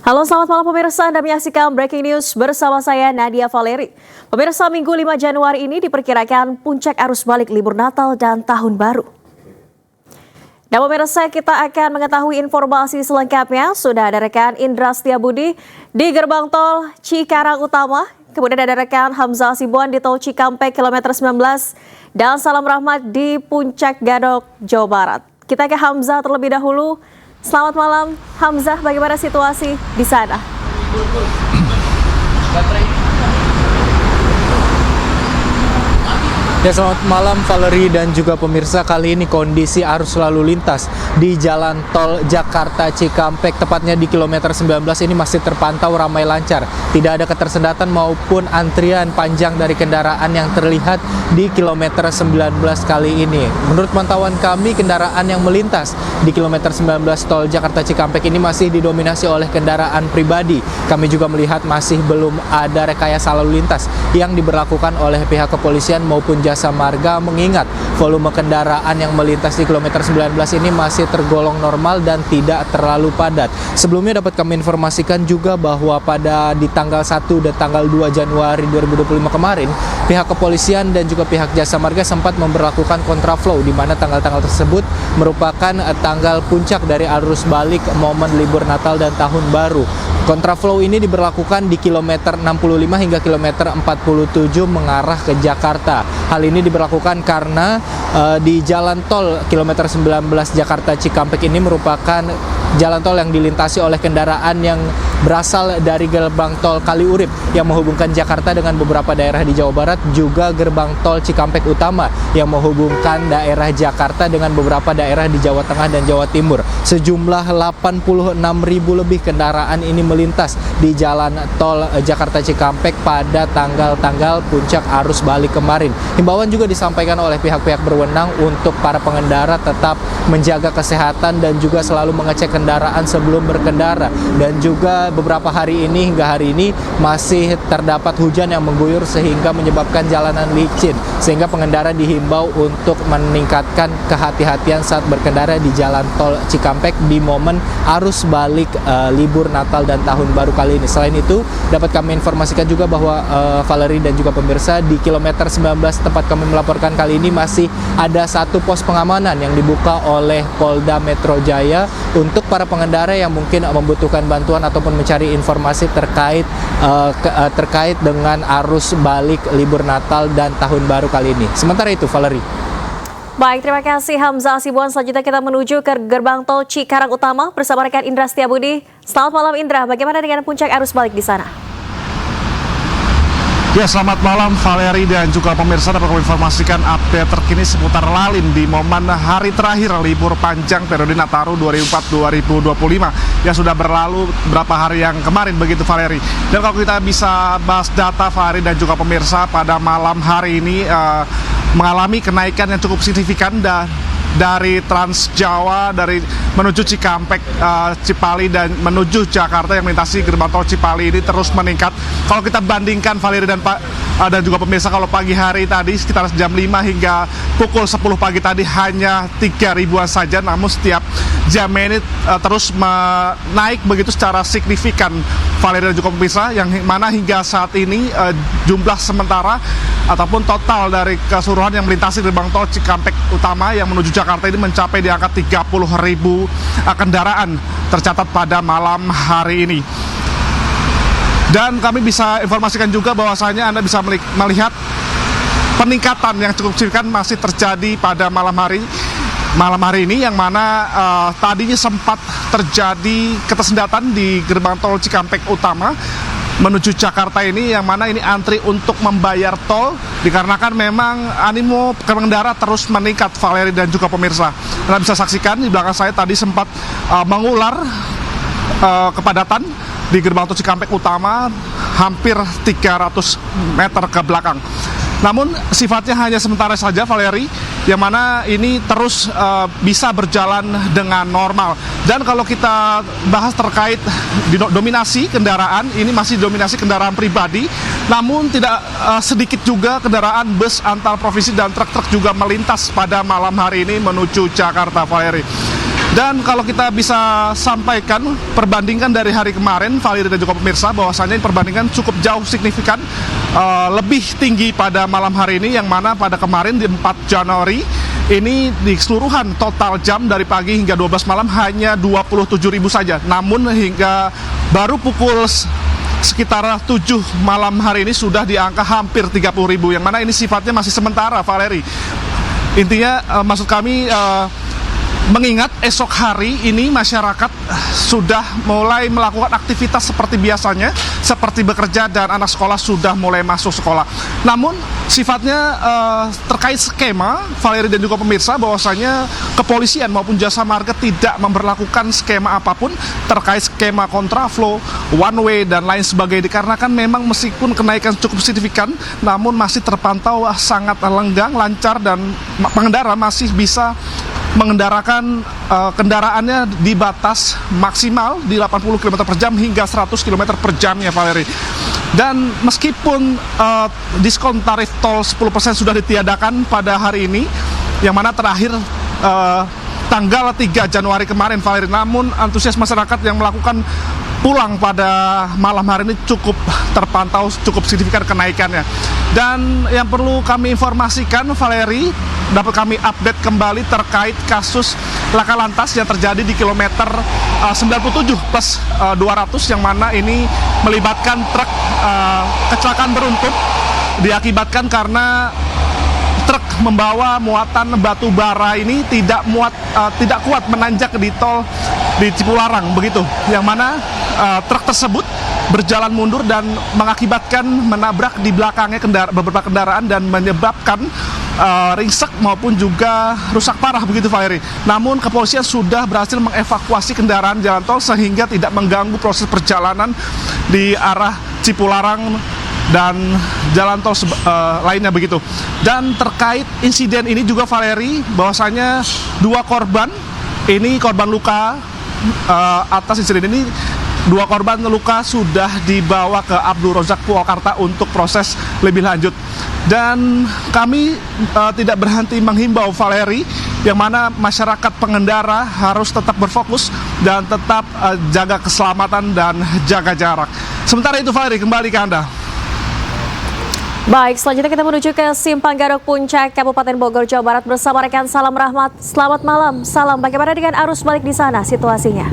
Halo, selamat malam pemirsa. Anda menyaksikan Breaking News bersama saya Nadia Valeri. Pemirsa, Minggu 5 Januari ini diperkirakan puncak arus balik libur Natal dan Tahun Baru. Dan pemirsa, kita akan mengetahui informasi selengkapnya. Sudah ada rekan Indra Setiabudi di gerbang tol Cikarang Utama. Kemudian ada rekan Hamzah Sibuan di tol Cikampek kilometer 19. Dan Salam Rahmat di Puncak Gadok, Jawa Barat. Kita ke Hamzah terlebih dahulu. Selamat malam, Hamzah. Bagaimana situasi di sana? Ya, selamat malam Valeri dan juga pemirsa. Kali ini kondisi arus lalu lintas di jalan tol Jakarta Cikampek, tepatnya di kilometer 19 ini masih terpantau ramai lancar. Tidak ada ketersendatan maupun antrian panjang dari kendaraan yang terlihat di kilometer 19 kali ini. Menurut pantauan kami, kendaraan yang melintas di kilometer 19 tol Jakarta Cikampek ini masih didominasi oleh kendaraan pribadi. Kami juga melihat masih belum ada rekayasa lalu lintas yang diberlakukan oleh pihak kepolisian maupun Jasa Marga, mengingat volume kendaraan yang melintas di kilometer 19 ini masih tergolong normal dan tidak terlalu padat. Sebelumnya dapat kami informasikan juga bahwa pada di tanggal 1 dan tanggal 2 Januari 2025 kemarin, pihak kepolisian dan juga pihak Jasa Marga sempat memberlakukan kontraflow, di mana tanggal-tanggal tersebut merupakan tanggal puncak dari arus balik momen libur Natal dan Tahun Baru. Kontraflow ini diberlakukan di kilometer 65 hingga kilometer 47 mengarah ke Jakarta. Hal ini diberlakukan karena di jalan tol kilometer 19 Jakarta Cikampek ini merupakan jalan tol yang dilintasi oleh kendaraan yang berasal dari gerbang tol Kaliurip yang menghubungkan Jakarta dengan beberapa daerah di Jawa Barat, juga gerbang tol Cikampek Utama yang menghubungkan daerah Jakarta dengan beberapa daerah di Jawa Tengah dan Jawa Timur. Sejumlah 86.000 lebih kendaraan ini melintas di jalan tol Jakarta Cikampek pada tanggal-tanggal puncak arus balik kemarin. Himbauan juga disampaikan oleh pihak-pihak berwenang untuk para pengendara tetap menjaga kesehatan dan juga selalu mengecek kendaraan sebelum berkendara. Dan juga beberapa hari ini hingga hari ini masih terdapat hujan yang mengguyur sehingga menyebabkan jalanan licin, sehingga pengendara dihimbau untuk meningkatkan kehati-hatian saat berkendara di jalan tol Cikampek di momen arus balik libur Natal dan Tahun Baru kali ini. Selain itu, dapat kami informasikan juga bahwa Valeri dan juga pemirsa, di kilometer 19 tempat kami melaporkan kali ini masih ada satu pos pengamanan yang dibuka oleh Polda Metro Jaya untuk para pengendara yang mungkin membutuhkan bantuan ataupun mencari informasi terkait dengan arus balik libur Natal dan Tahun Baru kali ini. Sementara itu, Valeri. Baik, terima kasih Hamzah Sibuan. Selanjutnya kita menuju ke gerbang tol Cikarang Utama bersama rekan Indra Setiabudi. Selamat malam Indra, bagaimana dengan puncak arus balik di sana? Ya, selamat malam Valeri dan juga pemirsa. Dapat kami informasikan update terkini seputar lalin di momen hari terakhir libur panjang periode Nataru 2024-2025 yang sudah berlalu beberapa hari yang kemarin, begitu Valeri. Dan kalau kita bisa bahas data Valeri dan juga pemirsa, pada malam hari ini mengalami kenaikan yang cukup signifikan dari Trans Jawa, dari menuju Cikampek, Cipali dan menuju Jakarta yang melintasi gerbang tol Cipali ini terus meningkat. Kalau kita bandingkan Valeri dan juga pemirsa, kalau pagi hari tadi sekitar jam 5 hingga pukul 10 pagi tadi hanya 3.000-an saja, namun setiap jamnya ini terus naik begitu secara signifikan Valeri dan juga pemirsa, yang mana hingga saat ini jumlah sementara ataupun total dari keseluruhan yang melintasi gerbang tol Cikampek Utama yang menuju Jakarta ini mencapai di angka 30.000 kendaraan tercatat pada malam hari ini. Dan kami bisa informasikan juga bahwasanya Anda bisa melihat peningkatan yang cukup signifikan masih terjadi pada malam hari ini, yang mana tadinya sempat terjadi ketersendatan di gerbang tol Cikampek Utama menuju Jakarta ini, yang mana ini antri untuk membayar tol dikarenakan memang animo pengendara terus meningkat Valeri dan juga pemirsa. Anda bisa saksikan di belakang saya tadi sempat mengular kepadatan di gerbang tol Cikampek Utama hampir 300 meter ke belakang. Namun sifatnya hanya sementara saja Valeri, yang mana ini terus bisa berjalan dengan normal. Dan kalau kita bahas terkait dominasi kendaraan, ini masih dominasi kendaraan pribadi, namun tidak sedikit juga kendaraan bus antar provinsi dan truk-truk juga melintas pada malam hari ini menuju Jakarta, Valeri. Dan kalau kita bisa sampaikan, perbandingan dari hari kemarin, Valeri dan juga pemirsa, bahwasanya perbandingan cukup jauh signifikan, lebih tinggi pada malam hari ini, yang mana pada kemarin di 4 Januari, ini di keseluruhan total jam dari pagi hingga 12 malam hanya 27.000 saja. Namun hingga baru pukul sekitar 7 malam hari ini sudah di angka hampir 30.000, yang mana ini sifatnya masih sementara, Valeri. Intinya maksud kami mengingat esok hari ini masyarakat sudah mulai melakukan aktivitas seperti biasanya, seperti bekerja, dan anak sekolah sudah mulai masuk sekolah. Namun sifatnya terkait skema, Valeri dan juga pemirsa, bahwasanya kepolisian maupun jasa marga tidak memberlakukan skema apapun terkait skema kontraflow, one way, dan lain sebagainya. Dikarenakan memang meskipun kenaikan cukup signifikan, namun masih terpantau sangat lenggang, lancar, dan pengendara masih bisa mengendarakan kendaraannya di batas maksimal di 80 km per jam hingga 100 km per jamnya, Valeri. Dan meskipun diskon tarif tol 10% sudah ditiadakan pada hari ini, yang mana terakhir tanggal 3 Januari kemarin, Valeri, namun antusias masyarakat yang melakukan pulang pada malam hari ini cukup terpantau, cukup signifikan kenaikannya. Dan yang perlu kami informasikan, Valeri, dapat kami update kembali terkait kasus laka lantas yang terjadi di kilometer 97 plus 200, yang mana ini melibatkan truk kecelakaan beruntun diakibatkan karena truk membawa muatan batu bara ini tidak kuat menanjak di tol di Cipularang begitu, yang mana truk tersebut berjalan mundur dan mengakibatkan menabrak di belakangnya beberapa kendaraan dan menyebabkan ringsek maupun juga rusak parah begitu, Valeri. Namun kepolisian sudah berhasil mengevakuasi kendaraan jalan tol sehingga tidak mengganggu proses perjalanan di arah Cipularang dan jalan tol lainnya begitu. Dan terkait insiden ini juga, Valeri, bahwasanya 2 korban luka atas insiden ini. 2 korban luka sudah dibawa ke Abdul Rozak Purwakarta untuk proses lebih lanjut. Dan kami tidak berhenti menghimbau, Valeri, yang mana masyarakat pengendara harus tetap berfokus dan tetap jaga keselamatan dan jaga jarak. Sementara itu, Valeri, kembali ke Anda. Baik, selanjutnya kita menuju ke Simpang Gadok Puncak, Kabupaten Bogor, Jawa Barat bersama rekan Salam Rahmat. Selamat malam, Salam. Bagaimana dengan arus balik di sana situasinya?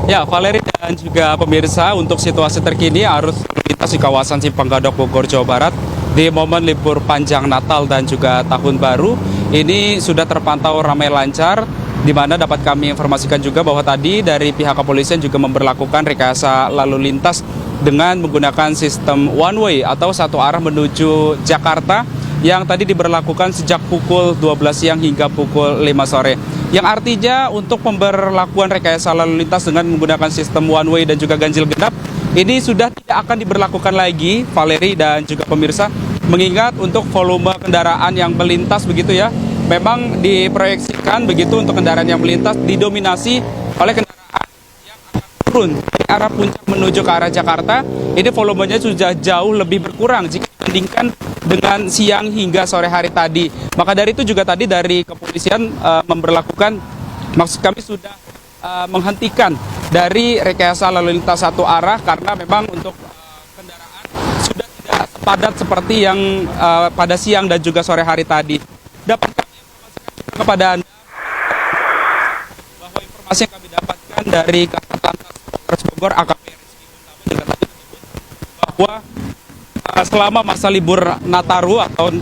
Ya, Valeri dan juga pemirsa, untuk situasi terkini arus lalu lintas di kawasan Simpang Gadok Bogor, Jawa Barat di momen libur panjang Natal dan juga Tahun Baru ini sudah terpantau ramai lancar, di mana dapat kami informasikan juga bahwa tadi dari pihak kepolisian juga memberlakukan rekayasa lalu lintas dengan menggunakan sistem one way atau satu arah menuju Jakarta yang tadi diberlakukan sejak pukul 12 siang hingga pukul 5 sore. Yang artinya untuk pemberlakuan rekayasa lalu lintas dengan menggunakan sistem one way dan juga ganjil genap ini sudah tidak akan diberlakukan lagi, Valeri dan juga pemirsa, mengingat untuk volume kendaraan yang melintas begitu ya, memang diproyeksikan begitu untuk kendaraan yang melintas didominasi oleh kendaraan yang akan turun dari arah puncak menuju ke arah Jakarta. Ini volumenya sudah jauh lebih berkurang jika dibandingkan dengan siang hingga sore hari tadi. Maka dari itu juga tadi dari kepolisian memberlakukan, maksud kami sudah menghentikan dari rekayasa lalu lintas satu arah karena memang untuk kendaraan sudah tidak sepadat seperti yang pada siang dan juga sore hari tadi. Dapat kami informasikan juga kepada Anda bahwa informasi yang kami dapatkan dari Kasatlantas Polres Bogor AKP Rizky Guntama juga tadi menyebut bahwa selama masa libur Nataru atau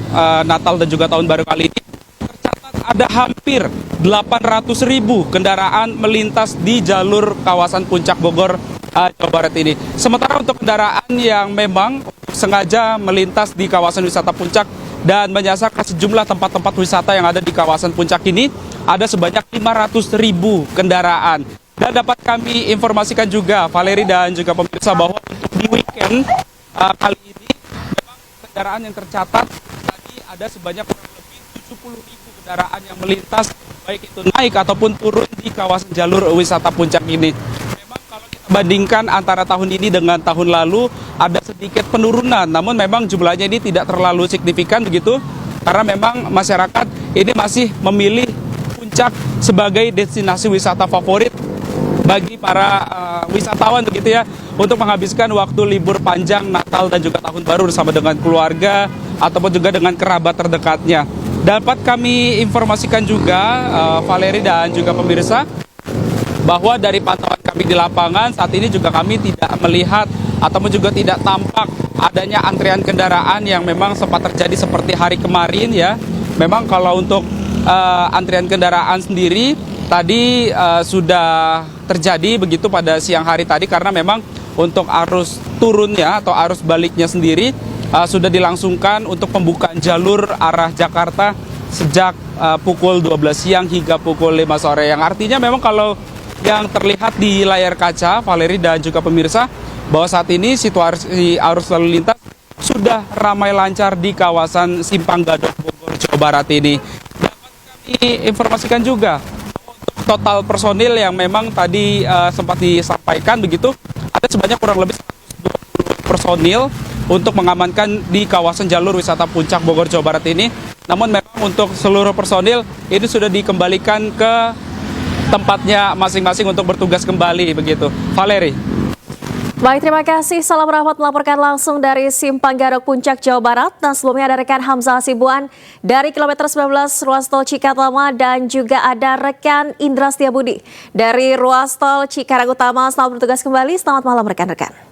Natal dan juga Tahun Baru kali ini tercatat ada hampir 800.000 kendaraan melintas di jalur kawasan Puncak Bogor, Jawa Barat ini. Sementara untuk kendaraan yang memang sengaja melintas di kawasan wisata Puncak dan menyasar ke sejumlah tempat-tempat wisata yang ada di kawasan Puncak ini, ada sebanyak 500.000 kendaraan. Dan dapat kami informasikan juga, Valeri dan juga pemirsa, bahwa untuk di weekend kali ini memang kendaraan yang tercatat tadi ada sebanyak kurang lebih 70.000 kendaraan yang melintas, baik itu naik ataupun turun di kawasan jalur wisata Puncak ini. Memang kalau kita bandingkan antara tahun ini dengan tahun lalu ada sedikit penurunan, namun memang jumlahnya ini tidak terlalu signifikan begitu. karena memang masyarakat ini masih memilih Puncak sebagai destinasi wisata favorit bagi para wisatawan begitu ya, untuk menghabiskan waktu libur panjang Natal dan juga Tahun Baru bersama dengan keluarga ataupun juga dengan kerabat terdekatnya. Dapat kami informasikan juga Valeri dan juga pemirsa, bahwa dari pantauan kami di lapangan saat ini juga kami tidak melihat ataupun juga tidak tampak adanya antrian kendaraan yang memang sempat terjadi seperti hari kemarin ya. Memang kalau untuk antrian kendaraan sendiri tadi sudah terjadi begitu pada siang hari tadi, karena memang untuk arus turunnya atau arus baliknya sendiri sudah dilangsungkan untuk pembukaan jalur arah Jakarta sejak pukul 12 siang hingga pukul 5 sore. Yang artinya memang kalau yang terlihat di layar kaca, Valeri dan juga pemirsa, bahwa saat ini situasi arus lalu lintas sudah ramai lancar di kawasan Simpang Gadok Bogor, Jawa Barat ini. Dapat kami informasikan juga untuk total personil yang memang tadi sempat disampaikan begitu, ada sebanyak kurang lebih 120 personil untuk mengamankan di kawasan jalur wisata Puncak Bogor, Jawa Barat ini. Namun memang untuk seluruh personil ini sudah dikembalikan ke tempatnya masing-masing untuk bertugas kembali begitu. Valeri. Baik, terima kasih. Salam Rahmat melaporkan langsung dari Simpang Gadok Puncak, Jawa Barat. Dan sebelumnya ada rekan Hamzah Hasibuan dari kilometer 19 ruas tol Cikatama, dan juga ada rekan Indra Setiabudi dari ruas tol Cikarang Utama. Selamat bertugas kembali. Selamat malam rekan-rekan.